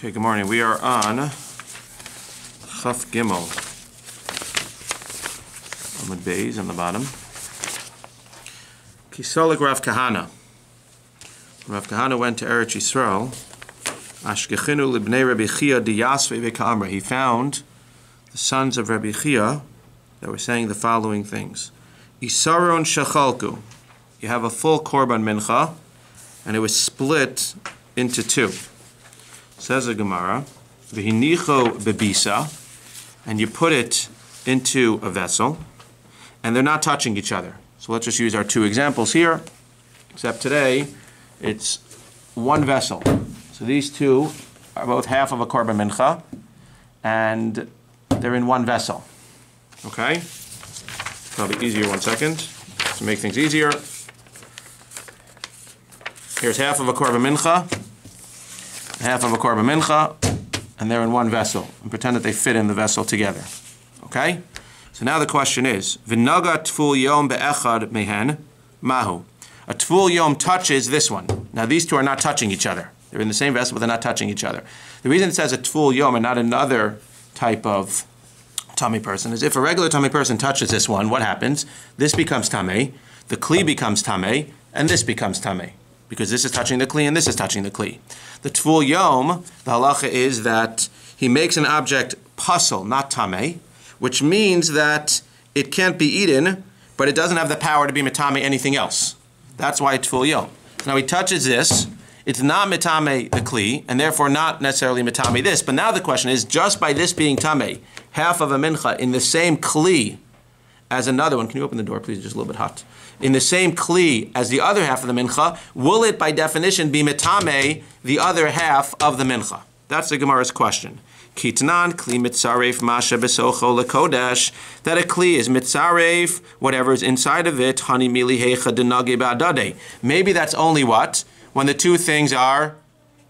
Okay, good morning. We are on Chaf Gimel. Amud Beis on the bottom. Kisolik Rav Kahana. Rav Kahana went to Eretz Yisrael. Ashkechinu libnei Rabbi Chia diyasvei v'ka'amra. He found the sons of Rabbi Chia that were saying the following things. Isaron shachalku. You have a full korban mincha, and it was split into two. Says the Gemara, v'hinicho bebisa, and you put it into a vessel, and they're not touching each other. So let's just use our two examples here, except today it's one vessel. So these two are both half of a korban mincha, and they're in one vessel. Okay? Probably easier, one second, to make things easier. Here's half of a korban mincha, half of a korban mincha, and they're in one vessel. And pretend that they fit in the vessel together. Okay? So now the question is, V'naga tful yom be'echad mehen mahu. A tful yom touches this one. Now these two are not touching each other. They're in the same vessel, but they're not touching each other. The reason it says a tful yom and not another type of tummy person is if a regular tummy person touches this one, what happens? This becomes tamei, the kli becomes tamei, and this becomes tamei. Because this is touching the kli and this is touching the kli. The tful yom, the halacha is that he makes an object pasul, not tamei, which means that it can't be eaten, but it doesn't have the power to be metame anything else. That's why it's tful yom. Now he touches this, it's not metame the kli, and therefore not necessarily metame this. But now the question is, just by this being tamei, half of a mincha in the same kli as another one, can you open the door please, it's just a little bit hot. In the same kli as the other half of the mincha, will it by definition be metame the other half of the mincha? That's the Gemara's question. Kitnan kli mitzaref masha besocho lekodesh, that a kli is mitzaref, whatever is inside of it, hani mili hecha denagi ba'adade. Maybe that's only what? When the two things are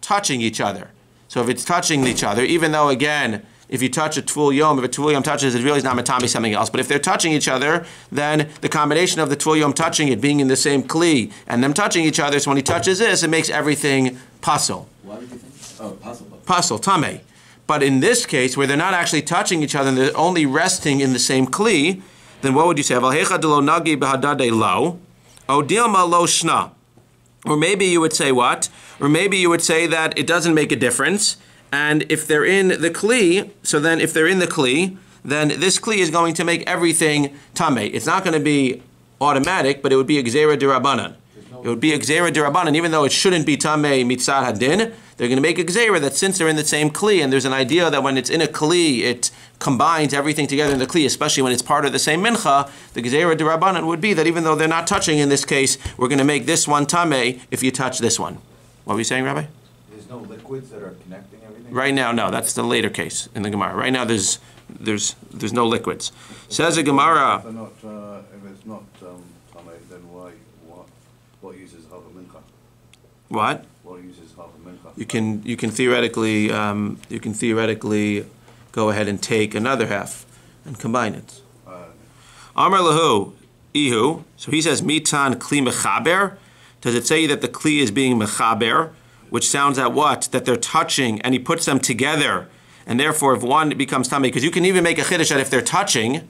touching each other. So if it's touching each other, even though again, if you touch a tful yom, if a tful yom touches it, really is not metame something else. But if they're touching each other, then the combination of the tful yom touching it, being in the same kli, and them touching each other, so when he touches this, it makes everything pasul. Why would you think? Oh, pasul. Pasul, tamei. But in this case, where they're not actually touching each other, and they're only resting in the same kli, then what would you say? Or maybe you would say what? Or maybe you would say that it doesn't make a difference. And if they're in the kli, so then if they're in the kli, then this kli is going to make everything tamei. It's not going to be automatic, but it would be a gzeira d'Rabbanan. It would be a gzeira d'Rabbanan, even though it shouldn't be tamei mitzad hadin. They're going to make a gzeira that since they're in the same kli, and there's an idea that when it's in a kli, it combines everything together in the kli, especially when it's part of the same mincha, the gzeira d'Rabbanan would be that even though they're not touching in this case, we're going to make this one tamei if you touch this one. What were you saying, Rabbi? There's no liquids that are connecting everything? Right now, no. That's the later case in the Gemara. Right now, there's no liquids. Says the Gemara. If it's not tamei, then what uses half a mincha? What? What uses half a mincha? You can theoretically go ahead and take another half and combine it. Amar lahu ihu. So he says mitan kli mechaber. Does it say that the kli is being mechaber? Which sounds at what? That they're touching, and he puts them together, and therefore if one becomes tamei, because you can even make a chiddush that if they're touching,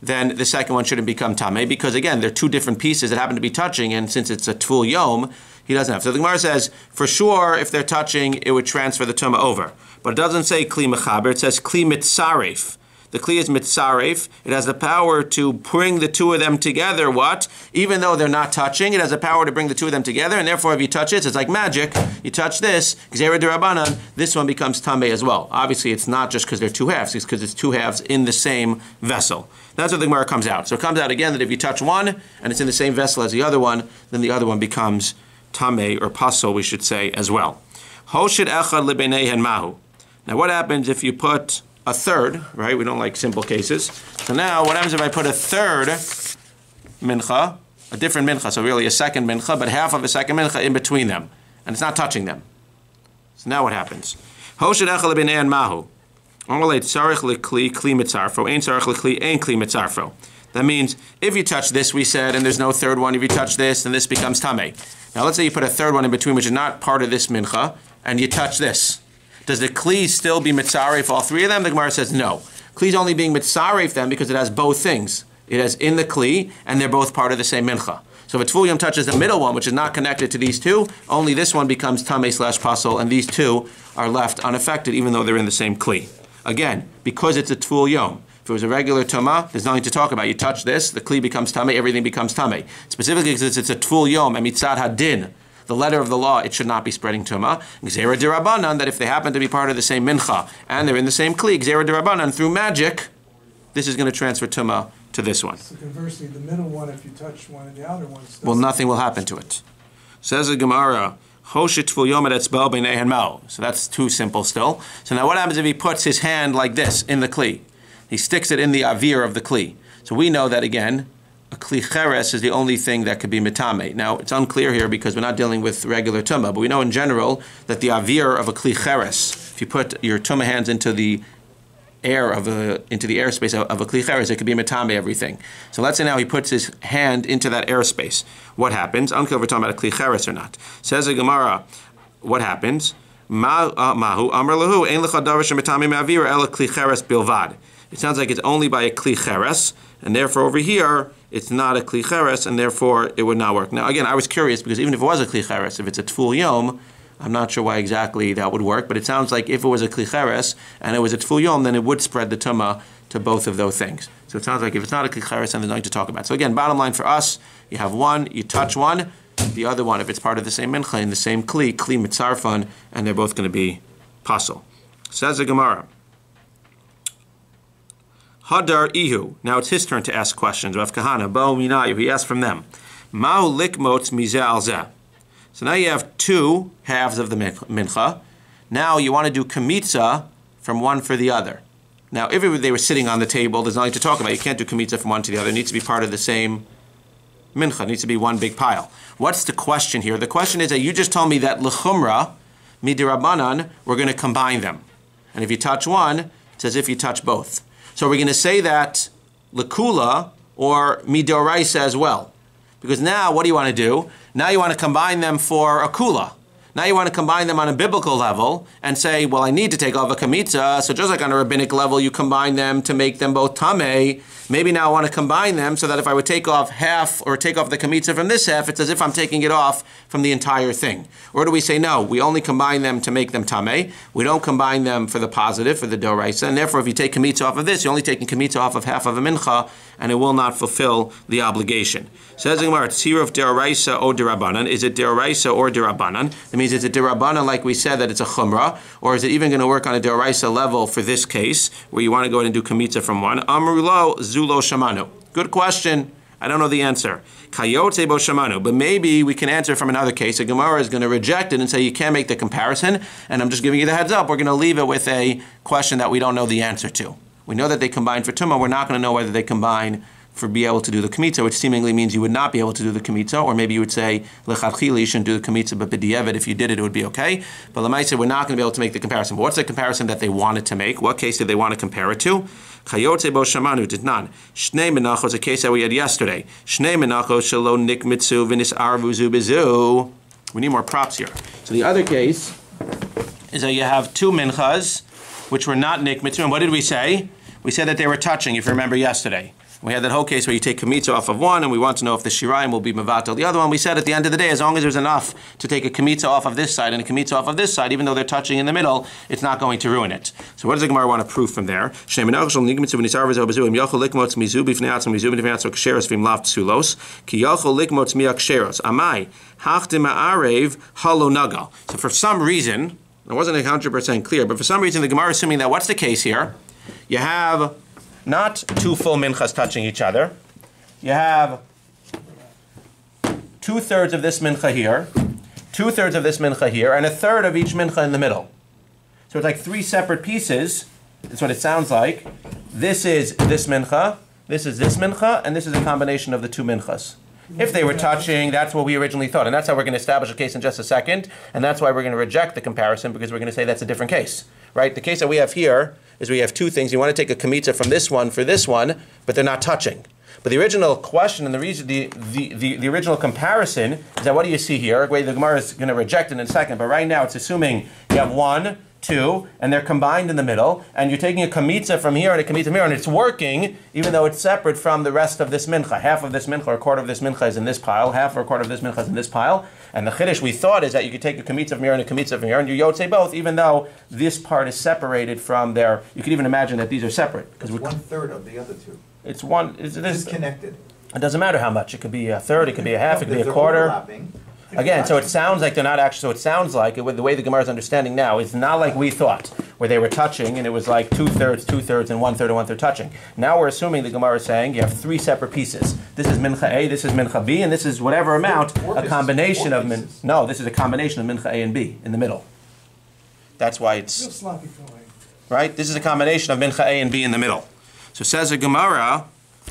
then the second one shouldn't become tamei, because again, they're two different pieces that happen to be touching, and since it's a tful yom, he doesn't have. So the Gemara says, for sure, if they're touching, it would transfer the tumah over. But it doesn't say kli mechaber, it says kli mitzaref. The kli is mitzaref. It has the power to bring the two of them together, what? Even though they're not touching, it has the power to bring the two of them together, and therefore if you touch it, it's like magic. You touch this, gzeira d'Rabbanan, this one becomes tamei as well. Obviously, it's not just because they're two halves, it's because it's two halves in the same vessel. That's what the Gemara comes out. So it comes out again that if you touch one, and it's in the same vessel as the other one, then the other one becomes tamei, or pasul, we should say, as well. Hoshid echad lebeinehen mahu. Now what happens if you put a third, right? We don't like simple cases. So now, what happens if I put a third mincha, a different mincha, so really a second mincha, but half of a second mincha in between them, and it's not touching them. So now what happens? Hoshid echad lebeinehen mahu. That means if you touch this, we said, and there's no third one, if you touch this, then this becomes tamei. Now let's say you put a third one in between, which is not part of this mincha, and you touch this. Does the kli still be mitzaref all three of them? The Gemara says no. Kli's only being mitzaref them because it has both things. It has in the kli, and they're both part of the same mincha. So if a tful yom touches the middle one, which is not connected to these two, only this one becomes tameh/pasul, and these two are left unaffected, even though they're in the same kli. Again, because it's a tful yom. If it was a regular tumah, there's nothing to talk about. You touch this, the kli becomes tameh, everything becomes tameh. Specifically because it's a tful yom, and mitzad hadin, the letter of the law, it should not be spreading tumah. Gzeira derabanan, that if they happen to be part of the same mincha, and they're in the same kli, gzeira derabanan, through magic, this is going to transfer tumah to this one. So conversely, the middle one, if you touch one and the outer one, well, nothing will happen to it. Says the Gemara, so that's too simple still. So now what happens if he puts his hand like this in the kli? He sticks it in the avir of the kli. So we know that again, a kli cheres is the only thing that could be mitame. Now it's unclear here because we're not dealing with regular tumah, but we know in general that the avir of a kli cheres, if you put your tumah hands into the air into the airspace of a kli cheres, it could be mitame everything. So let's say now he puts his hand into that airspace. What happens? I don't care if we're talking about a kli cheres or not. Says the Gemara, what happens? Mahu amar lahu ein lecha davar shemitame me'avir ela kli cheres bilvad. It sounds like it's only by a kli cheres, and therefore over here it's not a kli cheres, and therefore it would not work. Now again, I was curious because even if it was a kli cheres, if it's a tful yom, I'm not sure why exactly that would work, but it sounds like if it was a kli cheres and it was a tful yom, then it would spread the tumah to both of those things. So it sounds like if it's not a kli cheres, then there's nothing to talk about. So again, bottom line for us, you have one, you touch one, the other one, if it's part of the same mincha, in the same kli mitzarfan, and they're both going to be pasul. Says the Gemara, Hadar Ihu. Now it's his turn to ask questions. Rav Kahana, Bo Minayu, he asked from them, Ma'u likmotz mizeh al zeh. So now you have two halves of the mincha. Now you want to do kamitza from one for the other. Now if they were sitting on the table, there's nothing to talk about. You can't do kamitza from one to the other. It needs to be part of the same mincha. It needs to be one big pile. What's the question here? The question is that you just told me that l'chumra, midirabanan, we're going to combine them. And if you touch one, it's as if you touch both. So we're going to say that l'kula or midoraisa as well. Because now, what do you want to do? Now you want to combine them for a kula. Now you want to combine them on a biblical level and say, well, I need to take off a kamitza, so just like on a rabbinic level, you combine them to make them both tameh. Maybe now I want to combine them so that if I would take off half or take off the kamitza from this half, it's as if I'm taking it off from the entire thing. Or do we say, no, we only combine them to make them tameh. We don't combine them for the positive, for the doraisa, and therefore if you take kamitza off of this, you're only taking kamitza off of half of a mincha, and it will not fulfill the obligation. Says the Gemara, tzir of deraisa or derabanan. Is it deraisa or derabanan? That means is it derabanan like we said that it's a chumrah, or is it even going to work on a deraisa level for this case where you want to go ahead and do kamitza from one? Amrulo zulo shamanu. Good question. I don't know the answer. Kayotze bo shamanu. But maybe we can answer from another case. The Gemara is going to reject it and say you can't make the comparison. And I'm just giving you the heads up. We're going to leave it with a question that we don't know the answer to. We know that they combine for tumah. We're not going to know whether they combine for be able to do the kamitza, which seemingly means you would not be able to do the kamitza, or maybe you would say lechatchila you shouldn't do the kamitza, but b'diavad if you did it, it would be okay. But l'maisa, we're not going to be able to make the comparison. But what's the comparison that they wanted to make? What case did they want to compare it to? Chayotze bo shamanu did not. Shnei menachos, a case that we had yesterday. Shnei menachos shelo nikmitzu v'nis arvu zu bezu. We need more props here. So the other case is that you have two minchas which were not nikmitzu, and what did we say? We said that they were touching, if you remember yesterday. We had that whole case where you take kamitza off of one, and we want to know if the shirayim will be mevatel the other one. We said at the end of the day, as long as there's enough to take a kamitza off of this side and a kamitza off of this side, even though they're touching in the middle, it's not going to ruin it. So what does the Gemara want to prove from there? So for some reason, it wasn't 100% clear, but for some reason the Gemara is assuming that what's the case here? You have not two full minchas touching each other. You have 2/3 of this mincha here, 2/3 of this mincha here, and 1/3 of each mincha in the middle. So it's like three separate pieces. That's what it sounds like. This is this mincha, this is this mincha, and this is a combination of the two minchas. If they were touching, that's what we originally thought. And that's how we're going to establish a case in just a second. And that's why we're going to reject the comparison, because we're going to say that's a different case. Right? The case that we have here is we have two things. You want to take a kamitza from this one for this one, but they're not touching. But the original question and the reason, the original comparison is that what do you see here? The Gemara is going to reject it in a second, but right now it's assuming you have 1, two, and they're combined in the middle, and you're taking a kamitza from here and a kamitza from here, and it's working, even though it's separate from the rest of this mincha. Half of this mincha, or a quarter of this mincha is in this pile, half or a quarter of this mincha is in this pile, and the chiddush we thought is that you could take a kamitza from here and a kamitza from here, and you yotze both, even though this part is separated from there. You could even imagine that these are separate. It's 1/3 of the other two. It's one, it's Disconnected. It doesn't matter how much. It could be a third, it could be a half, it could be a They're quarter. overlapping. Again, so it sounds like they're not actually, so it sounds like, with the way the Gemara is understanding now, it's not like we thought, where they were touching, and it was like 2/3, 2/3, and 1/3, and 1/3 touching. Now we're assuming the Gemara is saying you have three separate pieces. This is mincha A, this is mincha B, and this is whatever amount, a combination of, no, this is a combination of mincha A and B in the middle. That's why Real it's, sloppy filling. right? This is a combination of mincha A and B in the middle. So says the Gemara,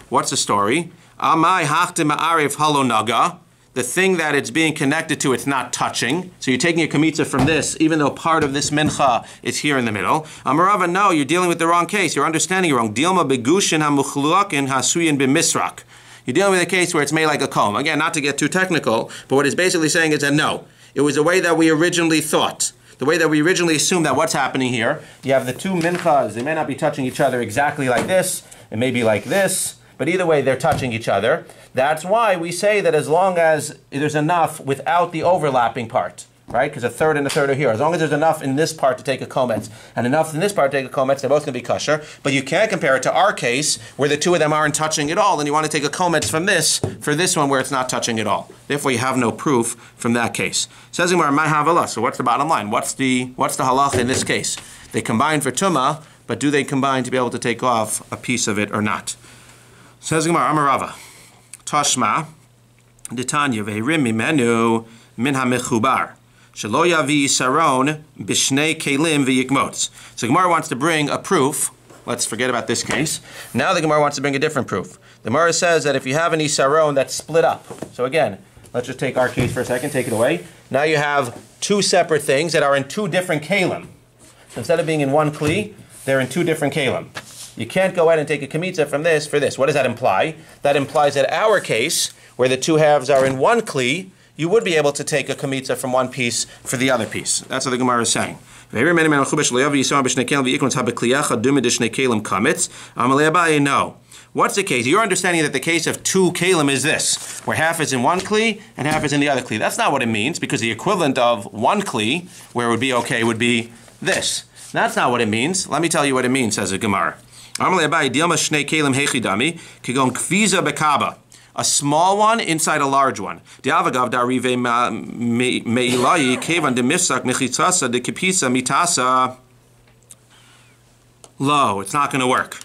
what's the story? Amai hachtim ma'arif halo naga. The thing that it's being connected to, it's not touching. So you're taking a kamitza from this, even though part of this mincha is here in the middle. Amarava, no, you're dealing with the wrong case. You're understanding it wrong. Dilma begushin hamuchluakin hasuyin b'misrak. You're dealing with a case where it's made like a comb. Again, not to get too technical, but what it's basically saying is that no, it was the way that we originally thought. The way that we originally assumed that what's happening here, you have the two minchas, they may not be touching each other exactly like this, it may be like this, but either way they're touching each other. That's why we say that as long as there's enough without the overlapping part, right? Because a third and a third are here. As long as there's enough in this part to take a kometz and enough in this part to take a kometz, they're both going to be kosher. But you can't compare it to our case where the two of them aren't touching at all, and you want to take a kometz from this for this one where it's not touching at all. Therefore, you have no proof from that case. Says Gemara, my havala. So what's the bottom line? What's the halacha in this case? They combine for tumah, but do they combine to be able to take off a piece of it or not? Says Gemara, Amarava. Tashma, Ditanya vehirim mimenu min hamechubar. Shelo yavi saron b'shnei kelim v'yikmotz. So Gemara wants to bring a proof. Let's forget about this case. Now the Gemara wants to bring a different proof. The Gemara says that if you have an isaron that's split up. So again, let's just take our case for a second, take it away. Now you have two separate things that are in two different kelim. So instead of being in one kli, they're in two different kelim. You can't go ahead and take a kamitza from this for this. What does that imply? That implies that our case, where the two halves are in one kli, you would be able to take a kamitza from one piece for the other piece. That's what the Gemara is saying. No. What's the case? You're understanding that the case of two kalim is this, where half is in one kli and half is in the other kli. That's not what it means, because the equivalent of one kli, where it would be okay, would be this. That's not what it means. Let me tell you what it means, says the Gemara. A small one inside a large one. Lo, it's not going to work.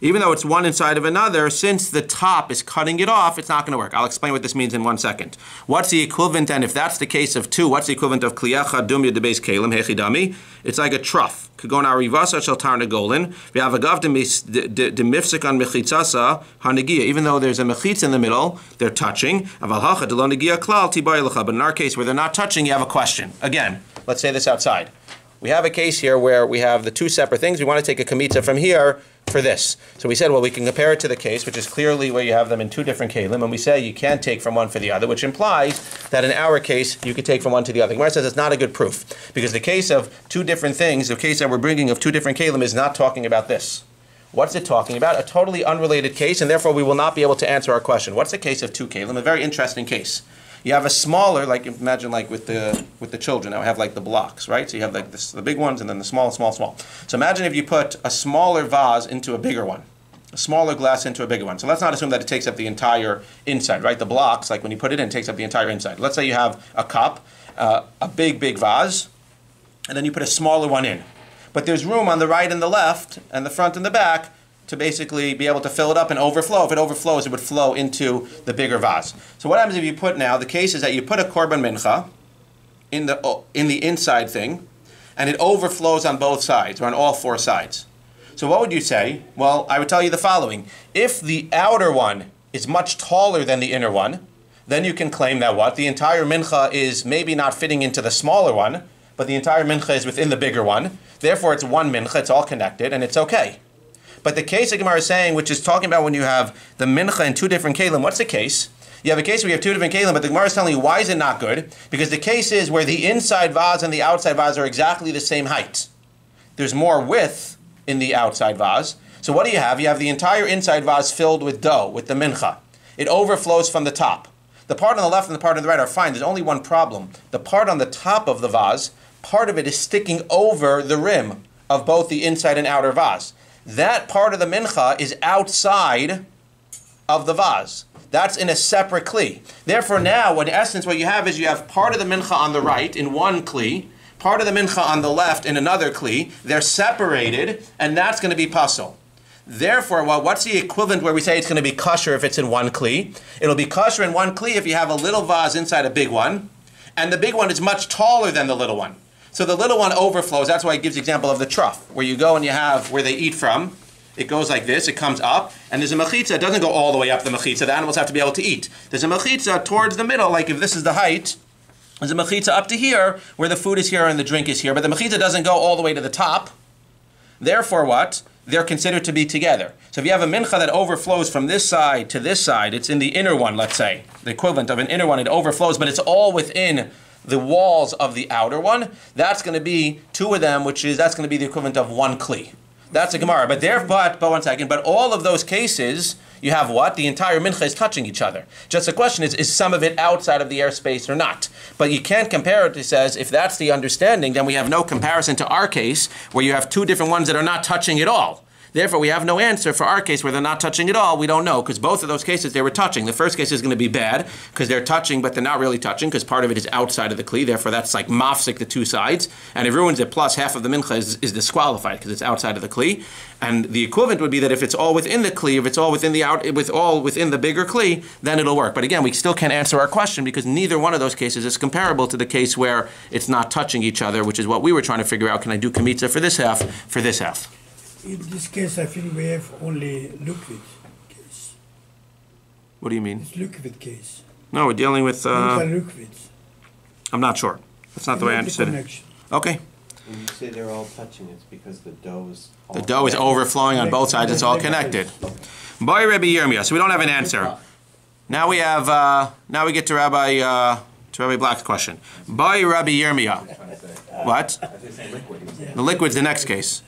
Even though it's one inside of another, since the top is cutting it off, it's not going to work. I'll explain what this means in 1 second. What's the equivalent, and if that's the case of two, what's the equivalent of kliyacha dumya debes kalim hechidami? It's like a trough. Kagon arivasa shel tarnagolin v'avagav demifsik on mechitzasa hanagia. Even though there's a mechitz in the middle, they're touching. Aval hacha delo nagia klal tibaylecha. But in our case, where they're not touching, you have a question. Again, let's say this outside. We have a case here where we have the two separate things. We want to take a kamitza from here for this. So we said, well, we can compare it to the case, which is clearly where you have them in two different kalim, and we say you can't take from one for the other, which implies that in our case, you could take from one to the other. Gemara says it's not a good proof, because the case of two different things, the case that we're bringing of two different kalim is not talking about this. What's it talking about? A totally unrelated case, and therefore we will not be able to answer our question. What's the case of two kalim? A very interesting case. You have a smaller, like imagine like with the children. Now I have like the blocks, right? So you have like this, the big ones and then the small. So imagine if you put a smaller vase into a bigger one, a smaller glass into a bigger one. So let's not assume that it takes up the entire inside, right? The blocks, like when you put it in, it takes up the entire inside. Let's say you have a cup, a big vase, and then you put a smaller one in. But there's room on the right and the left and the front and the back to basically be able to fill it up and overflow. If it overflows, it would flow into the bigger vase. So what happens if you put now, the case is that you put a korban mincha in the inside thing, and it overflows on both sides, or on all four sides. So what would you say? Well, I would tell you the following. If the outer one is much taller than the inner one, then you can claim that what? The entire mincha is maybe not fitting into the smaller one, but the entire mincha is within the bigger one. Therefore, it's one mincha, it's all connected, and it's okay. But the case that Gemara is saying, which is talking about when you have the mincha in two different kalim, what's the case? You have a case where you have two different kalim, but the Gemara is telling you why is it not good? Because the case is where the inside vase and the outside vase are exactly the same height. there's more width in the outside vase. So what do you have? You have the entire inside vase filled with dough, with the mincha. It overflows from the top. The part on the left and the part on the right are fine. There's only one problem. The part on the top of the vase, part of it is sticking over the rim of both the inside and outer vase. That part of the mincha is outside of the vase. That's in a separate kli. Therefore now, in essence, what you have is you have part of the mincha on the right in one kli, part of the mincha on the left in another kli. They're separated, and that's going to be pasul. Therefore, well, what's the equivalent where we say it's going to be kosher if it's in one kli? It'll be kosher in one kli if you have a little vase inside a big one, and the big one is much taller than the little one. So the little one overflows. That's why it gives the example of the trough, where you go and you have where they eat from. It goes like this, it comes up, and there's a mechitza. It doesn't go all the way up the mechitza. The animals have to be able to eat. There's a mechitza towards the middle, like if this is the height, there's a mechitza up to here, where the food is here and the drink is here. But the mechitza doesn't go all the way to the top. Therefore what? They're considered to be together. So if you have a mincha that overflows from this side to this side, it's in the inner one, let's say. The equivalent of an inner one, it overflows, but it's all within the walls of the outer one. That's going to be two of them, that's going to be the equivalent of one kli. That's a Gemara. But 1 second. But all of those cases, you have what? The entire mincha is touching each other. Just the question is some of it outside of the airspace or not? But you can't compare it, it says, if that's the understanding, then we have no comparison to our case, where you have two different ones that are not touching at all. Therefore, we have no answer for our case where they're not touching at all. We don't know, because both of those cases they were touching. The first case is going to be bad, because they're touching, but they're not really touching, because part of it is outside of the kli. Therefore, that's like mafsik, the two sides. And it ruins it, plus half of the mincha is disqualified, because it's outside of the kli. And the equivalent would be that if it's all within the kli, if it's all within the bigger kli, then it'll work. But again, we still can't answer our question, because neither one of those cases is comparable to the case where it's not touching each other, which is what we were trying to figure out. Can I do kamitza for this half? In this case, I think we have only liquid case. What do you mean? It's liquid case. No, we're dealing with... liquids. I'm not sure. That's not the way I understood it. Okay. When you say they're all touching, it's because the dough is all The dough is overflowing on both sides. It's all connected. BAYT Rabbi Yirmiyah. So we don't have an answer. Now we have... now we get to Rabbi Black's question. BAYT Rabbi Yirmiyah. What? The liquid's the next case.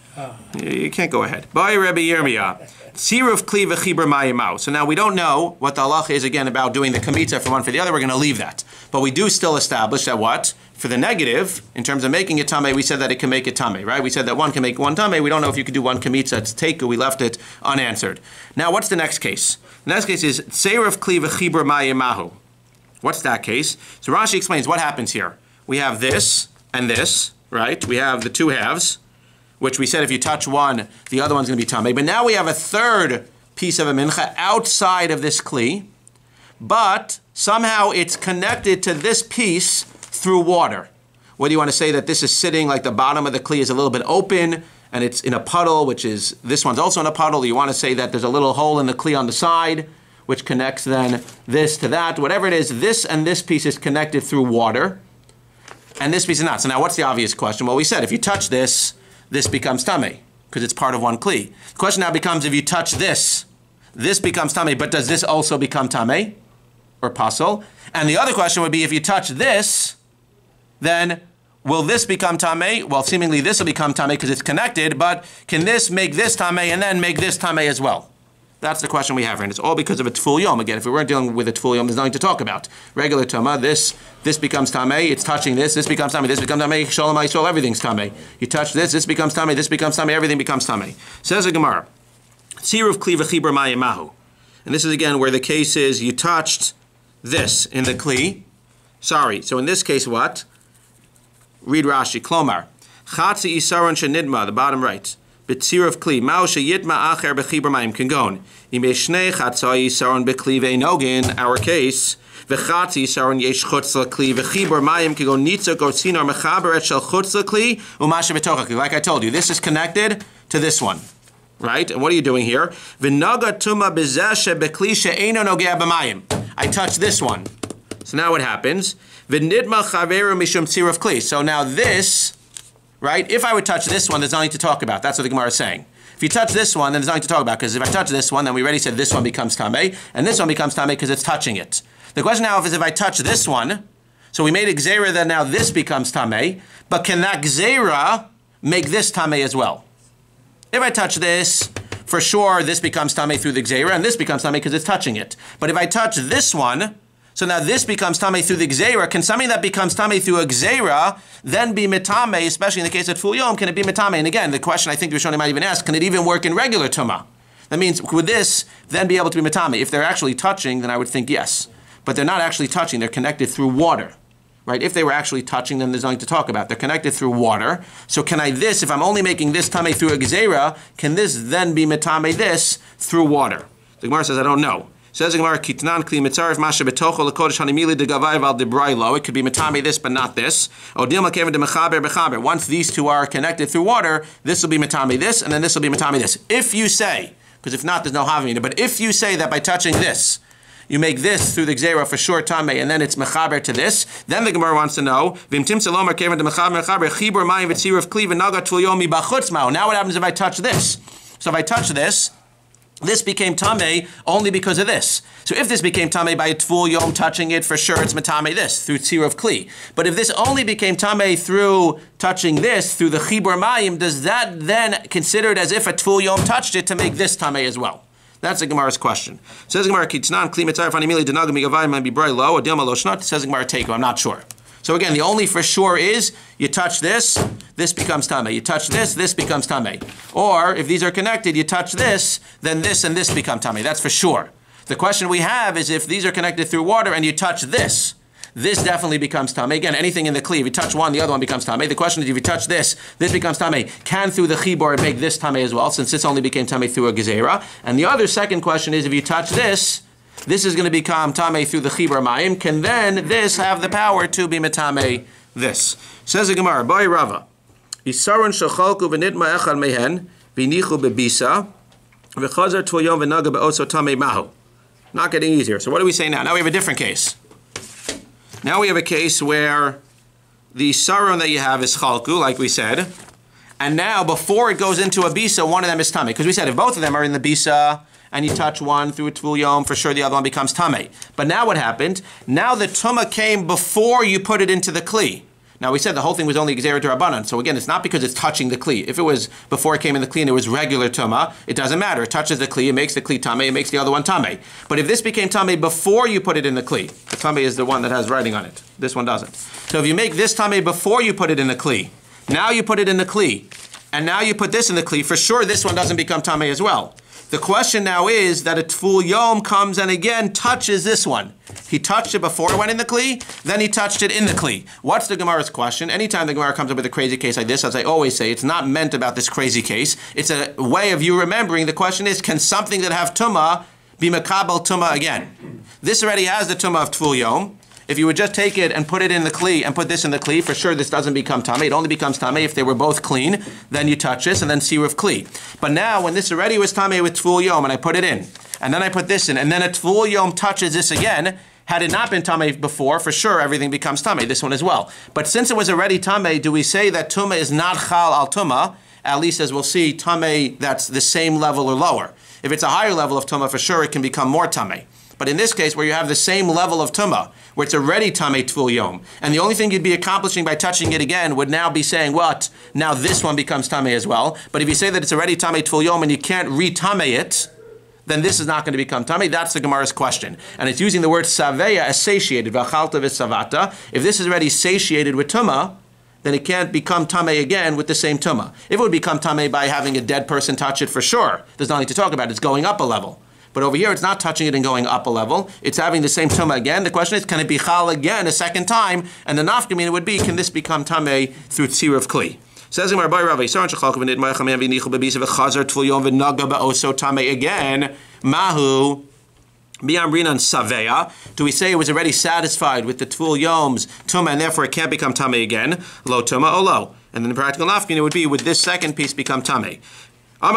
You can't go ahead. BAYT Rabbi Yirmiyah. Tziruf kli v'chibur mayimau. So now we don't know what the halacha is again about doing the kamitza from one for the other. We're going to leave that. But we do still establish that what? For the negative, in terms of making it tameh, we said that it can make it tameh, right? We said that one can make one tameh. We don't know if you could do one kamitza. It's teiku. We left it unanswered. Now what's the next case? The next case is tziruf kli v'chibur mayimahu. What's that case? So Rashi explains what happens here. We have this and this, right? We have the two halves, which we said if you touch one, the other one's going to be tameh. But now we have a third piece of a mincha outside of this kli, but somehow it's connected to this piece through water. Whether you want to say that this is sitting like the bottom of the kli is a little bit open, and it's in a puddle, which is, this one's also in a puddle. You want to say that there's a little hole in the kli on the side, which connects then this to that. Whatever it is, this and this piece is connected through water, and this piece is not. So now what's the obvious question? Well, we said if you touch this, this becomes tameh, because it's part of one kli. The question now becomes, if you touch this, this becomes tameh, but does this also become tameh, or pasul? And the other question would be, if you touch this, then will this become tameh? Well, seemingly this will become tameh because it's connected, but can this make this tameh and then make this tameh as well? That's the question we have here, and it's all because of a tful yom. Again, if we weren't dealing with a tful yom, there's nothing to talk about. Regular tuma, this becomes tameh, it's touching this becomes tameh, this becomes tameh, shalom Yisrael, everything's tameh. You touch this becomes tameh, everything becomes tameh. Says the Gemara, tziruf kli v'chibur mayimahu. And this is again where the case is you touched this in the kli. Sorry, so in this case what? Read Rashi, klomar, chatzi isaron shenidma, the bottom right. B'tziruf kli, ma'u sheyitma acher b'chibur mayim kangon. Im yeshnei chatzai isaron b'kli ve'nogin, our case, v'chatzi isaron yesh chutz l'kli v'chibur mayim kangon nitzok or tzinar mechaber et shel chutz l'kli u'mashe b'tocha kli. Like I told you, this is connected to this one, right? And what are you doing here? V'naga tuma b'zeh sheb'kli she'eino nogea b'mayim. I touch this one. So now what happens? V'nidma chaveru mishum tziruf kli. So now this, right? If I would touch this one, there's nothing to talk about. That's what the Gemara is saying. If you touch this one, then there's nothing to talk about, because if I touch this one, then we already said this one becomes tameh, and this one becomes tameh because it's touching it. The question now is if I touch this one, so we made a gzeira that now this becomes tameh, but can that gzeira make this tamei as well. If I touch this, for sure this becomes tamei through the gzeira, and this becomes tamei because it's touching it. But if I touch this one, so now this becomes tamei through the gzeira. Can something that becomes tamei through a gzeira then be mitame, especially in the case of Tful Yom, can it be mitame? And again, the question I think the Rishonim might even ask, can it even work in regular tumah? That means, would this then be able to be mitame? If they're actually touching, then I would think yes. But they're not actually touching, they're connected through water. Right? If they were actually touching, then there's nothing to talk about. They're connected through water. So can I if I'm only making this tamei through a gzeira, can this then be mitame this through water? The Gemara says, I don't know. Says the Gemara, Kitnan kli mitzaref masha betocho lekodesh hanimili de gavai val de brailo. It could be mitame this, but not this. Odil makeven de mechaber bechaber. Once these two are connected through water, this will be mitame this, and then this will be mitame this. If you say, because if not, there's no havamina. But if you say that by touching this, you make this through the gzeira for sure tamei, and then it's mechaber to this, then the Gemara wants to know, v'imtim salom makeven de mechaber chibur mayim v'tziruf kli v'naga Tful Yomi b'chutz ma'u. Now what happens if I touch this? So if I touch this, this became tamei only because of this. So if this became tamei by a Tful Yom touching it, for sure it's matame this, through tzir of kli. But if this only became tamei through touching this, through the chibur mayim, does that then consider it as if a Tful Yom touched it to make this tamei as well? That's the Gemara's question. Says the Gemara, Kitznan, Kli Mitzaref Animili Denagam Migavai might be bright low, or Dilma Lo Shnot, says the Gemara Teiko, I'm not sure. So again, the only for sure is you touch this, this becomes tamei. You touch this, this becomes tamei. Or if these are connected, you touch this, then this and this become tamei. That's for sure. The question we have is if these are connected through water and you touch this, this definitely becomes tamei. Again, anything in the kli, if you touch one, the other one becomes tamei. The question is if you touch this, this becomes tamei. Can through the chibur make this tamei as well, since this only became tamei through a gezerah? And the other second question is if you touch this, this is going to become tamei through the chibur mayim. Can then this have the power to be metame this? Says the Gemara, Boy Rava, Yisarun shachalku v'nidma echad mehen v'nichu bebisa v'chazer Tful Yom v'naga be'oso tamei mahu. Not getting easier. So what do we say now? Now we have a different case. Now we have a case where the sarun that you have is chalku, like we said, and now before it goes into a bisa, one of them is tamei. Because we said if both of them are in the bisa, and you touch one through a Tful Yom, for sure the other one becomes tamei. But now what happened? Now the tumah came before you put it into the kli. Now we said the whole thing was only gzeira d'Rabbanan. So again, it's not because it's touching the kli. If it was before it came in the kli and it was regular tumah, it doesn't matter. It touches the kli, it makes the kli tamei, it makes the other one tamei. But if this became tamei before you put it in the kli, the tamei is the one that has writing on it. This one doesn't. So if you make this tamei before you put it in the kli, now you put it in the kli, and now you put this in the kli, for sure this one doesn't become tamei as well. The question now is that a Tful Yom comes and again touches this one. He touched it before it went in the kli, then he touched it in the kli. What's the Gemara's question? Anytime the Gemara comes up with a crazy case like this, as I always say, it's not meant about this crazy case. It's a way of you remembering. The question is, can something that have tumah be makabel tumah again? This already has the tumah of Tful Yom. If you would just take it and put it in the kli and put this in the kli, for sure this doesn't become tamei. It only becomes tamei if they were both clean. Then you touch this and then see with kli. But now when this already was tamei with Tful Yom and I put it in, and then I put this in, and then a Tful Yom touches this again, had it not been tamei before, for sure everything becomes tamei, this one as well. But since it was already tamei, do we say that tumah is not chal al tumah? At least as we'll see, tamei that's the same level or lower. If it's a higher level of tumah, for sure it can become more tamei. But in this case, where you have the same level of tumah, where it's already tamei Tful Yom, and the only thing you'd be accomplishing by touching it again would now be saying, what? Now this one becomes tamei as well. But if you say that it's already tamei Tful Yom and you can't re-tamei it, then this is not going to become tamei. That's the Gemara's question. And it's using the word saveya as satiated, v'achalta v'savata. If this is already satiated with tumah, then it can't become tamei again with the same tumah. If it would become tamei by having a dead person touch it, for sure, there's nothing to talk about. It's going up a level. But over here, it's not touching it and going up a level. It's having the same tumah again. The question is, can it be chal again a second time? And the nafkamina would be, can this become tamei through tzir of kli? Says in Rabbi Rava, Yisarun shechalku v'nidma echad mehen v'nichu bebisa v'chazer Tful Yom v'naga be'oso tamei again. Mahu bi'amrinan saveya. Do we say it was already satisfied with the Tful Yom's tumah and therefore it can't become tamei again? Lo tumah o lo. And then the practical nafkamina would be, would this second piece become tamei? Do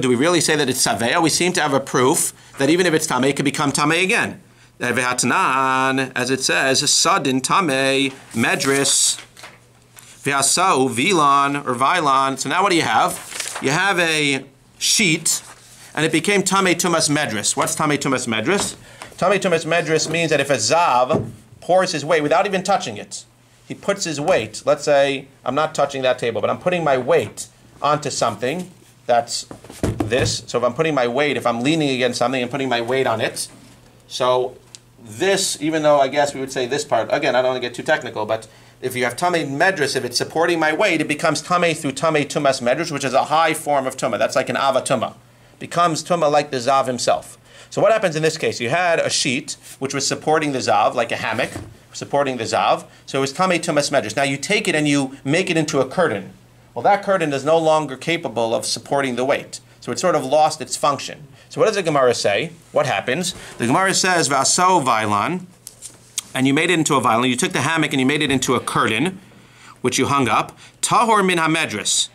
we really say that it's saveya? We seem to have a proof that even if it's tamei, it could become tamei again. As it says, sadin tamei medris v'asau vilan or vilan. So now what do you have? You have a sheet, and it became tamei tumas medris. What's tamei tumas medris? Tamei tumas medris means that if a zav pours his way without even touching it, he puts his weight, let's say I'm not touching that table, but I'm putting my weight onto something that's this. So if I'm putting my weight, if I'm leaning against something and putting my weight on it, so this, even though I guess we would say this part, again, I don't want to get too technical, but if you have tamei medrash, if it's supporting my weight, it becomes tamei through tamei tumas medrash, which is a high form of tumah. That's like an ava tumah. Becomes tumah like the zav himself. So what happens in this case? You had a sheet which was supporting the zav, like a hammock, supporting the zav. So it was tamei tumas medrash. Now you take it and you make it into a curtain. Well, that curtain is no longer capable of supporting the weight. So it sort of lost its function. So what does the Gemara say? What happens? The Gemara says, V'asau vailan, and you made it into a vailan. You took the hammock and you made it into a curtain, which you hung up. Tahor min hamedris.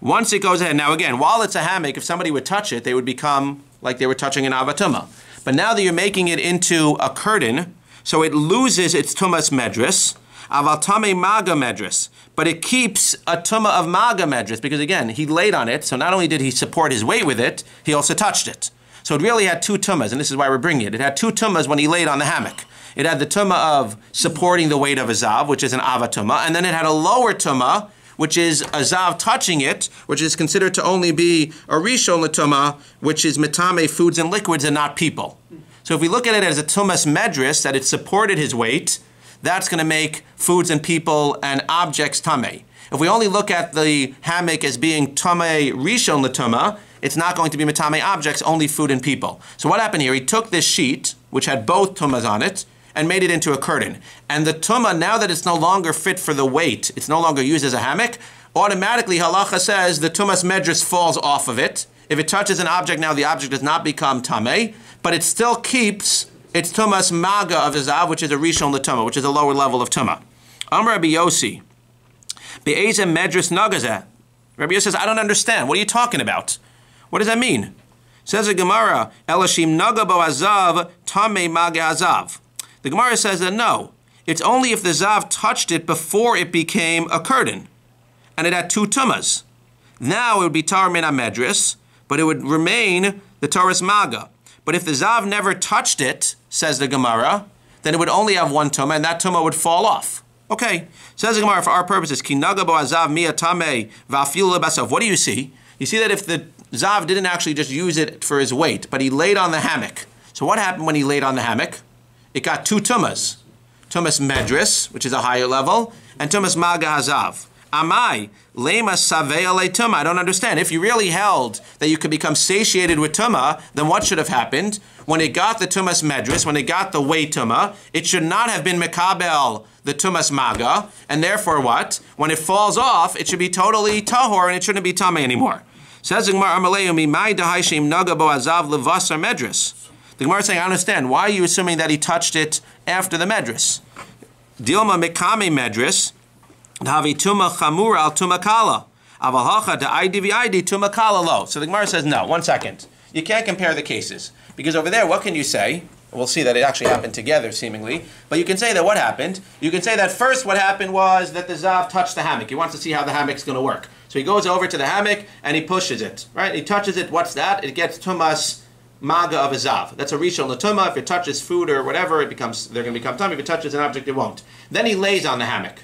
Once it goes ahead, now again, while it's a hammock, if somebody would touch it, they would become like they were touching an avatuma. But now that you're making it into a curtain, so it loses its tumas medris, aval tamei maga medris, but it keeps a tumah of maga medris, because again, he laid on it, so not only did he support his weight with it, he also touched it. So it really had two tumas, and this is why we're bringing it. It had two tumas when he laid on the hammock. It had the tumah of supporting the weight of a zav, which is an avatuma, and then it had a lower tumah, which is a zav touching it, which is considered to only be a rishon l'tumah, which is metame, foods and liquids, and not people. So if we look at it as a tumas medris, that it supported his weight, that's going to make foods and people and objects tamei. If we only look at the hammock as being tamei rishon l'tumah, it's not going to be metame objects, only food and people. So what happened here? He took this sheet, which had both tumas on it, and made it into a curtain. And the tumah, now that it's no longer fit for the weight, it's no longer used as a hammock, automatically halacha says the tumas medris falls off of it. If it touches an object now, the object does not become tamei, but it still keeps its tumas maga of the zav, which is a rishon l'tumah, which is a lower level of tumah. Amar Rabbi Yossi, be'ezeh medris nagazeh. Rabbi Yossi says, I don't understand. What are you talking about? What does that mean? Says the Gemara, elashim naga bo azav tamei maga azav. The Gemara says that no, it's only if the zav touched it before it became a curtain, and it had two tumas. Now it would be tar min medris, but it would remain the taurus maga. But if the zav never touched it, says the Gemara, then it would only have one tumah, and that tumah would fall off. Okay, says the Gemara, for our purposes, ki naga bo azav mia tamei va'afilu lebasav. What do you see? You see that if the zav didn't actually just use it for his weight, but he laid on the hammock. So what happened when he laid on the hammock? It got two tumas. Tumas medris, which is a higher level, and tumas maga hazav. Amai, lema savea le tumah. I don't understand. If you really held that you could become satiated with tumah, then what should have happened? When it got the tumas medris, when it got the weight tumah, it should not have been mekabel the tumas maga, and therefore what? When it falls off, it should be totally tahor, and it shouldn't be tamei anymore. Says the Gemara, Amaleu mimai dahaishim naga bo azav levasar medris. The Gemara is saying, I understand. Why are you assuming that he touched it after the medris? Dilma mekame medris, dhavi tuma chamura al tuma kala. Avalacha da id tuma kala lo. So the Gemara says, no, 1 second. You can't compare the cases. Because over there, what can you say? We'll see that it actually happened together, seemingly. But you can say that what happened? You can say that first what happened was that the zav touched the hammock. He wants to see how the hammock's going to work. So he goes over to the hammock and he pushes it. Right? He touches it. What's that? It gets tumas maga of a zav. That's a rishon l'tumah. If it touches food or whatever, they're going to become tummy. If it touches an object, it won't. Then he lays on the hammock.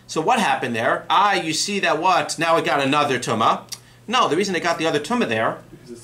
So what happened there? You see that what? Now it got another tumah. No, the reason it got the other tumah there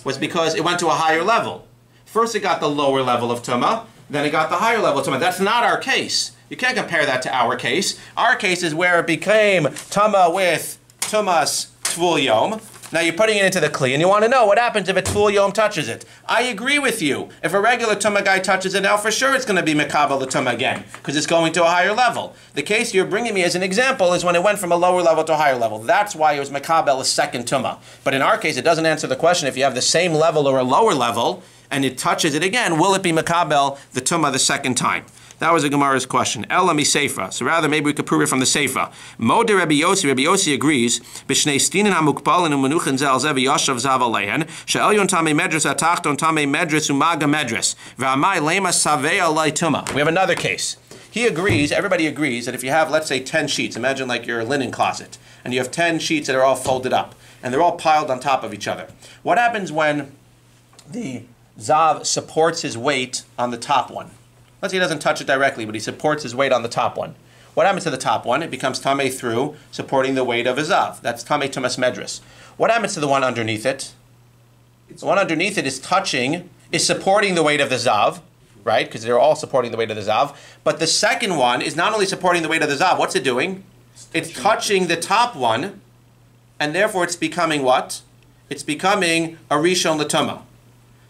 was because it went to a higher level. First it got the lower level of tumah, then it got the higher level of tumah. That's not our case. You can't compare that to our case. Our case is where it became tumah with tumas tvul yom. Now you're putting it into the kli, and you want to know what happens if a tvul yom touches it. I agree with you. If a regular tumah guy touches it now, for sure it's going to be mekabel the tumah again, because it's going to a higher level. The case you're bringing me as an example is when it went from a lower level to a higher level. That's why it was mekabel a second tumah. But in our case, it doesn't answer the question if you have the same level or a lower level, and it touches it again, will it be mekabel the tumah the second time? That was a Gemara's question. Ela mi seifa. So rather, maybe we could prove it from the seifa. Mode Rabbi Yossi agrees. B'shnei stinin hamukbalin u'menuchin zel zev yashav zav aleihen. She'elyon tamei medris atachton tamei medris u'maga medris. V'amai lema savei alei tuma. We have another case. He agrees, everybody agrees, that if you have, let's say, 10 sheets, imagine like your linen closet, and you have 10 sheets that are all folded up, and they're all piled on top of each other. What happens when the zav supports his weight on the top one? Let's say he doesn't touch it directly, but he supports his weight on the top one. What happens to the top one? It becomes tamei through supporting the weight of a zav. That's tamei tumas medris. What happens to the one underneath it? The one underneath it is supporting the weight of the zav, right? Because they're all supporting the weight of the zav. But the second one is not only supporting the weight of the zav, what's it doing? It's touching the top one, and therefore it's becoming what? It's becoming a rishon l'tumah.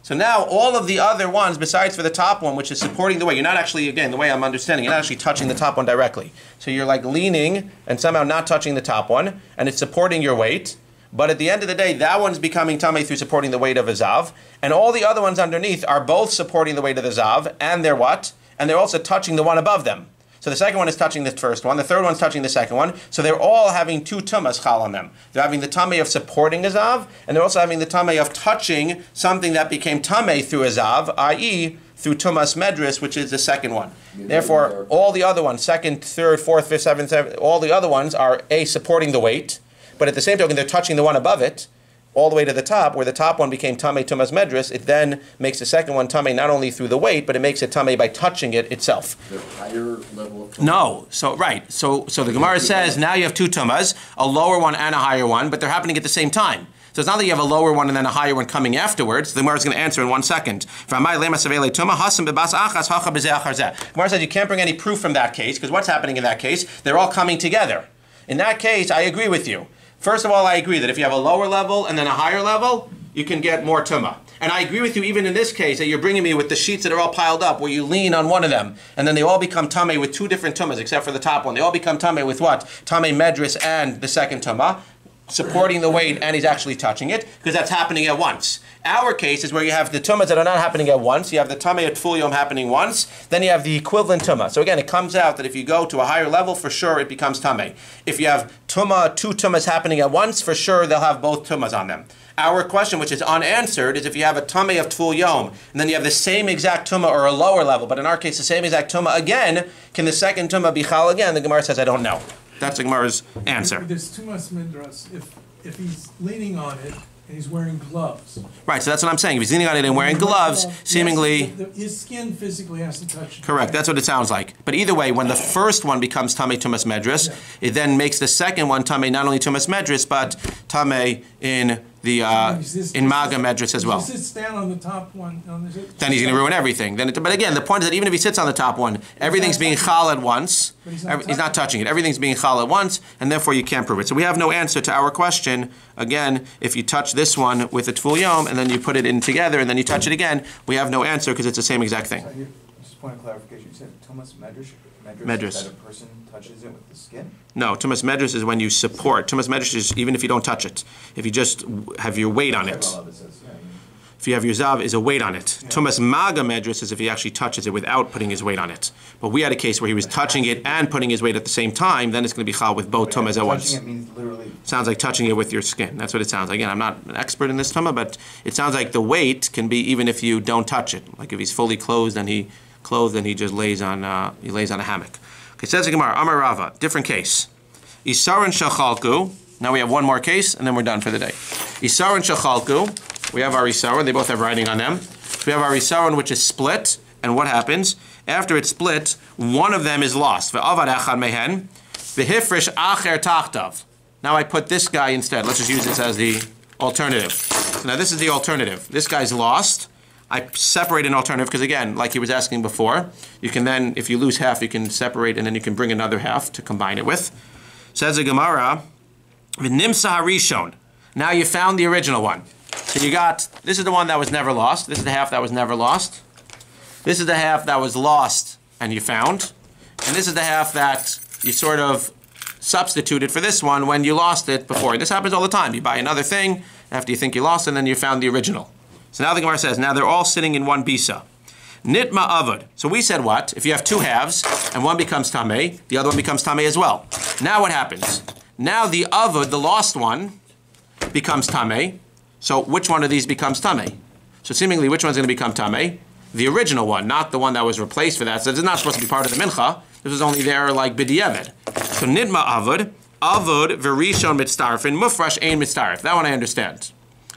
So now all of the other ones, besides for the top one, which is supporting the weight, you're not actually, again, the way I'm understanding, you're not actually touching the top one directly. So you're like leaning and somehow not touching the top one, and it's supporting your weight. But at the end of the day, that one's becoming tamei through supporting the weight of a zav, and all the other ones underneath are both supporting the weight of the zav, and they're what? And they're also touching the one above them. So the second one is touching the first one, the third one's touching the second one, so they're all having two tumas chal on them. They're having the tamei of supporting a zav, and they're also having the tamei of touching something that became tamei through a zav, i.e., through tumas medris, which is the second one. Therefore, all the other ones, second, third, fourth, fifth, seventh, all the other ones are supporting the weight, but at the same token, they're touching the one above it, all the way to the top, where the top one became tamei tumas medris. It then makes the second one tamei not only through the weight, but it makes it tamei by touching it itself. The higher level of No, so right, so the Gemara says now you have two tumas, a lower one and a higher one, but they're happening at the same time. So it's not that you have a lower one and then a higher one coming afterwards. The Gemara is going to answer in 1 second. Gemara says you can't bring any proof from that case, because what's happening in that case? They're all coming together. In that case, I agree with you. First of all, I agree that if you have a lower level and then a higher level, you can get more tumah. And I agree with you even in this case that you're bringing me with the sheets that are all piled up where you lean on one of them and then they all become tamei with two different tumas except for the top one. They all become tamei with what? Tamei medris and the second tumah, supporting the weight and he's actually touching it because that's happening at once. Our case is where you have the tumas that are not happening at once. You have the tamei at full yom happening once. Then you have the equivalent tumah. So again, it comes out that if you go to a higher level, for sure it becomes tamei. If you have two tumas happening at once, for sure they'll have both tumas on them. Our question, which is unanswered, is if you have a tamei of full yom, and then you have the same exact tumah or a lower level, but in our case the same exact tumah again, can the second tumah be chal again? The Gemara says, I don't know. That's the Gemara's answer. There's too much midras if he's leaning on it and he's wearing gloves. Right, so that's what I'm saying. If he's leaning on it and wearing gloves, seemingly... His skin physically has to touch it. Correct, that's what it sounds like. But either way, when the first one becomes tamei tumas medris, it then makes the second one tamei not only tumas medris, but tamei in the in maga medris as well. If he sits down on the top one, then he's going to ruin everything. But again, the point is that even if he sits on the top one, everything's being chal at once. He's not touching it. Everything's being chal at once, and therefore you can't prove it. So we have no answer to our question. Again, if you touch this one with a tful yom, and then you put it in together, and then you touch it again, we have no answer because it's the same exact thing. So here, just a point of clarification. You said tumas medris Medris. that a person touches it with the skin? No, tumas medris is when you support. Tumas medris is even if you don't touch it. If you just have your weight on it. If you have your zav, is a weight on it. Yeah. Tumas maga medris is if he actually touches it without putting his weight on it. But we had a case where he was touching it and putting his weight at the same time, then it's going to be chal with both tumas at once. Touching it means literally... Sounds like touching it with your skin. That's what it sounds like. Again, I'm not an expert in this tumah, but it sounds like the weight can be even if you don't touch it. Like if he's fully clothed and he just lays on a hammock. Okay, says the Gemara, Amar Rava, different case. Isaron shachalku. Now we have one more case, and then we're done for the day. Isaron shachalku. We have our isaron. They both have writing on them. We have our isaron, which is split. And what happens? After it's split, one of them is lost. Ve'avad echad mehen. V'hifresh acher tachtav. Now I put this guy instead. Let's just use this as the alternative. So now this is the alternative. This guy's lost. I separate an alternative because again, like he was asking before, you can then, if you lose half, you can separate and then you can bring another half to combine it with. Says the Gemara, v'nimsa harishon. Now you found the original one. So you got, this is the one that was never lost. This is the half that was never lost. This is the half that was lost and you found. And this is the half that you sort of substituted for this one when you lost it before. And this happens all the time. You buy another thing after you think you lost it and then you found the original. So now the Gemara says, now they're all sitting in one bisa. Nitma avod. So we said what? If you have two halves and one becomes tamei, the other one becomes tamei as well. Now what happens? Now the avod, the lost one, becomes tamei. So which one of these becomes tamei? So seemingly which one's going to become tamei? The original one, not the one that was replaced for that. So this is not supposed to be part of the mincha. This was only there like b'diavad. So nitma avod, avod v'rishon mitztarfin, mufrash ein mitztarf. That one I understand.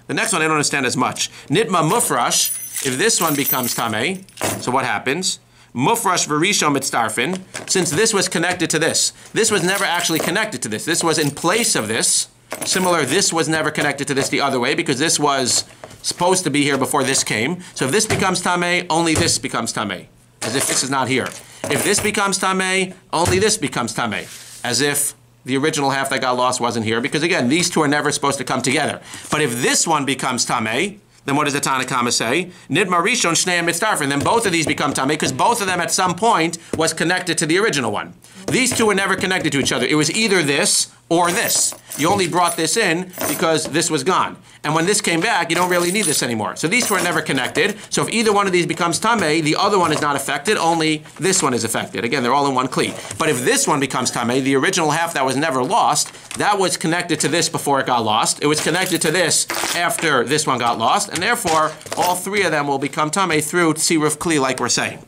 The next one I don't understand as much. Nitma mufrash, if this one becomes tamei, so what happens? Mufrash v'rishon mitztarfin, since this was connected to this. This was never actually connected to this. This was in place of this. Similar, this was never connected to this the other way because this was supposed to be here before this came. So if this becomes tameh, only this becomes tameh, as if this is not here. If this becomes tameh, only this becomes tameh, as if the original half that got lost wasn't here, because again, these two are never supposed to come together. But if this one becomes tameh, then what does the Tanakama say? Nidma rishon shnei mitzdarfin. Then both of these become tameh because both of them at some point was connected to the original one. These two were never connected to each other. It was either this or this. You only brought this in because this was gone. And when this came back, you don't really need this anymore. So these two are never connected. So if either one of these becomes tameh, the other one is not affected, only this one is affected. Again, they're all in one kli. But if this one becomes tameh, the original half that was never lost, that was connected to this before it got lost. It was connected to this after this one got lost. And therefore, all three of them will become tameh through tziruf kli, like we're saying.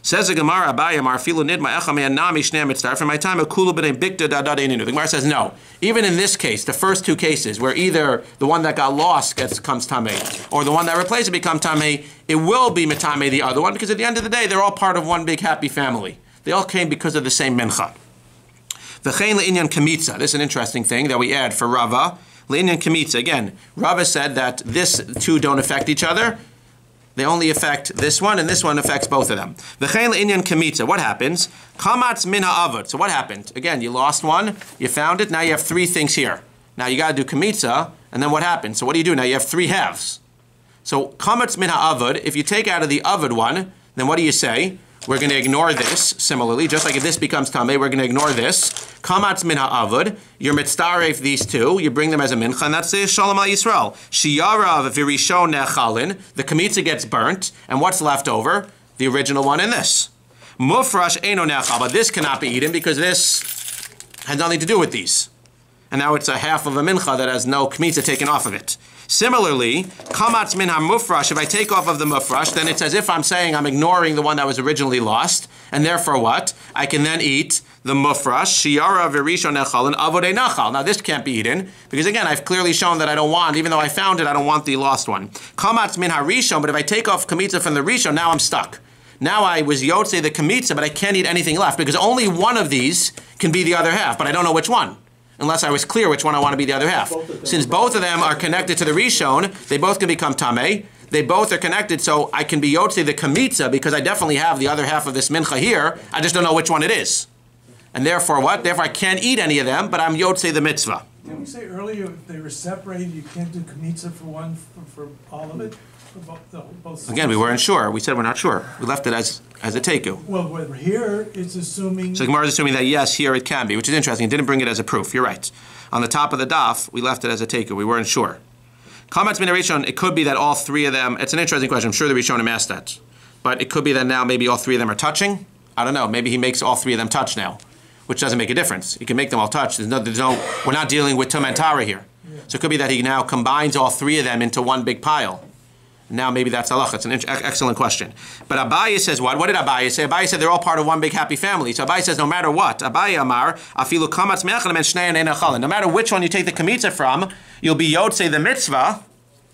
Says the Gemara, the Gemara says no. Even in this case, the first two cases, where either the one that got lost comes tameh, or the one that replaced it becomes tameh, it will be metameh the other one, because at the end of the day, they're all part of one big happy family. They all came because of the same mincha. V'chein le'inyan kamitza. This is an interesting thing that we add for Rava. Le'inyan kamitza. Again, Rava said that this two don't affect each other. They only affect this one, and this one affects both of them. V'chein le'inyan kamitza. What happens? Kamatz min ha'avod. So what happened? Again, you lost one, you found it, now you have three things here. Now you got to do kamitza, and then what happens? So what do you do? Now you have three halves. So kamatz min ha'avod, if you take out of the avod one, then what do you say? We're going to ignore this, similarly, just like if this becomes tameh, we're going to ignore this. Kamatz min ha'avod, you're mitzdaref these two, you bring them as a mincha, and that's Shalom al Yisrael. Shiyarav v'rishon nechalin, the kamitza gets burnt, and what's left over? The original one in this. Mufrash eino nechal, but this cannot be eaten because this has nothing to do with these. And now it's a half of a mincha that has no kamitza taken off of it. Similarly, kamatz min ha-mufrash, if I take off of the mufrash, then it's as if I'm saying I'm ignoring the one that was originally lost, and therefore what? I can then eat the mufrash, shiyara v'rishon nechal, and avodei nachal. Now this can't be eaten, because again, I've clearly shown that I don't want, even though I found it, I don't want the lost one. Kamatz min ha-rishon, but if I take off kamitza from the rishon, now I'm stuck. Now I was yotze the kamitza, but I can't eat anything left, because only one of these can be the other half, but I don't know which one, unless I was clear which one I want to be the other half. Since both of them are connected to the rishon, they both can become tameh. They both are connected, so I can be yotze the kamitza, because I definitely have the other half of this mincha here, I just don't know which one it is. And therefore what? Therefore I can't eat any of them, but I'm yotze the mitzvah. Didn't we say earlier if they were separated, you can't do kamitza for one, for all of it? For both Again, we weren't sure. We said we're not sure. We left it as a teiku. Well, we're here, it's assuming... So the Gemara is assuming that yes, here it can be, which is interesting. It didn't bring it as a proof. You're right. On the top of the daf, we left it as a teiku. We weren't sure. Comments min Rishon, it could be that all three of them, it's an interesting question. I'm sure the Rishonim asked that. But it could be that now maybe all three of them are touching. I don't know. Maybe he makes all three of them touch now, which doesn't make a difference. He can make them all touch. We're not dealing with tum and tara here. Yeah. So it could be that he now combines all three of them into one big pile. Now maybe that's halacha. It's an excellent question. But Abaye says what? What did Abaye say? Abaye said they're all part of one big happy family. So Abaye says no matter what, Abaye Amar, afilu kamatz me'achanim and shnei and enachalin. No matter which one you take the kamitza from, you'll be yotze the mitzvah,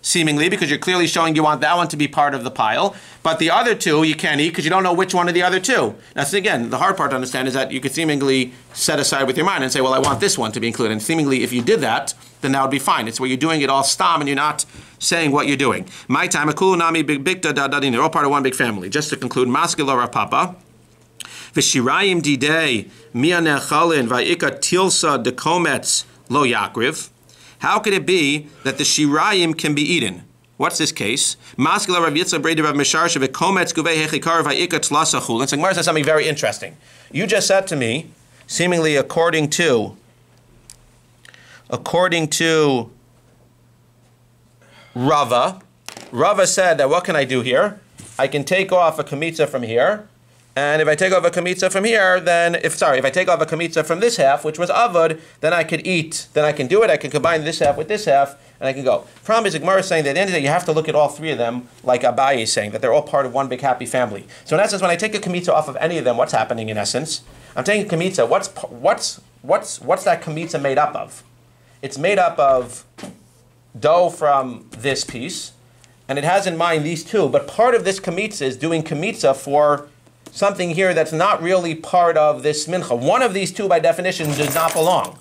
seemingly, because you're clearly showing you want that one to be part of the pile. But the other two you can't eat because you don't know which one of the other two. Now, so again, the hard part to understand is that you could seemingly set aside with your mind and say, well, I want this one to be included. And seemingly, if you did that, then that would be fine. It's where you're doing it all stam and you're not saying what you're doing. My time, akulu nami big they're all part of one big family. Just to conclude, maskelo Rav Papa, v'shirayim didei mia nechalin va'ika tilsa dekometz lo yakriv. How could it be that the shirayim can be eaten? What's this case? Maskela Rav Yitzchak Brady Rav Misharsha v'kometz guvei hechikar va'ika tlasa chulin. So Gemara says something very interesting. You just said to me, seemingly according to Rava said that what can I do here? I can take off a kamitza from here, and if I take off a kamitza from here, then if I take off a kamitza from this half, which was avod, then I could eat. Then I can do it. I can combine this half with this half, and I can go. Problem is, the Gemara is saying that at the end of the day, you have to look at all three of them, like Abaye is saying, that they're all part of one big happy family. So in essence, when I take a kamitza off of any of them, what's happening in essence? I'm taking a kamitza. What's that kamitza made up of? It's made up of dough from this piece, and it has in mind these two, but part of this kamitza is doing kamitza for something here that's not really part of this mincha. One of these two, by definition, does not belong,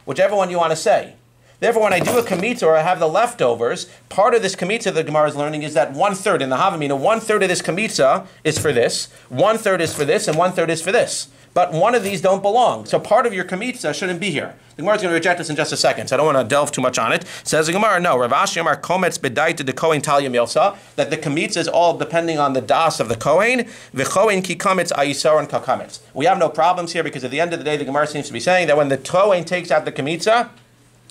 whichever one you want to say. Therefore, when I do a kamitza or I have the leftovers, part of this kamitza the Gemara is learning is that 1/3 in the Havamina, 1/3 of this kamitza is for this, 1/3 is for this, and 1/3 is for this. But one of these don't belong. So part of your kamitza shouldn't be here. The Gemara is going to reject this in just a second, so I don't want to delve too much on it. Says the Gemara, no, Rav Ashi Amar Kometz B'dayta de Kohen Talya Milsa, that the kamitza is all depending on the das of the Kohen, V'Kohen Ki Kametz Ayisar and Kakametz. We have no problems here because at the end of the day, the Gemara seems to be saying that when the Kohen takes out the kamitza,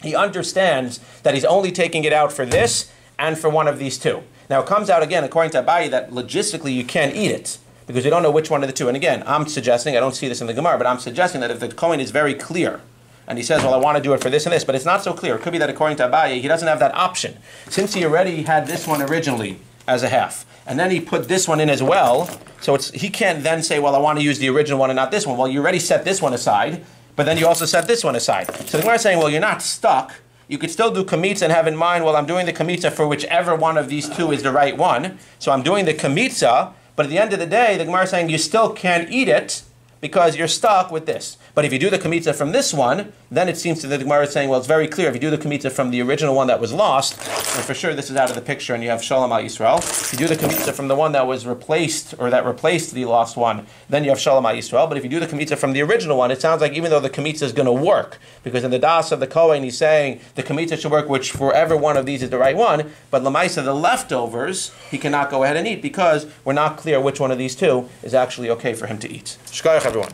he understands that he's only taking it out for this and for one of these two. Now it comes out again, according to Abaye, that logistically you can't eat it because you don't know which one of the two. And again, I'm suggesting, I don't see this in the Gemara, but I'm suggesting that if the Kohen is very clear and he says, well, I want to do it for this and this, but it's not so clear. It could be that according to Abaye, he doesn't have that option. Since he already had this one originally as a half, and then he put this one in as well, so he can't then say, well, I want to use the original one and not this one. Well, you already set this one aside, but then you also set this one aside. So the Gemara is saying, well, you're not stuck. You could still do kamitza and have in mind, well, I'm doing the kamitza for whichever one of these two is the right one. So I'm doing the kamitza, but at the end of the day, the Gemara is saying you still can't eat it because you're stuck with this. But if you do the kamitza from this one, then it seems to the Gemara is saying, well, it's very clear. If you do the kamitza from the original one that was lost, then for sure this is out of the picture and you have Shalom al Yisrael. If you do the kamitza from the one that was replaced, or that replaced the lost one, then you have Shalom al Yisrael. But if you do the kamitza from the original one, it sounds like even though the kamitza is going to work, because in the das of the Kohen he's saying the kamitza should work which forever one of these is the right one, but lamaisa, the leftovers, he cannot go ahead and eat because we're not clear which one of these two is actually okay for him to eat. Shkoyach, everyone.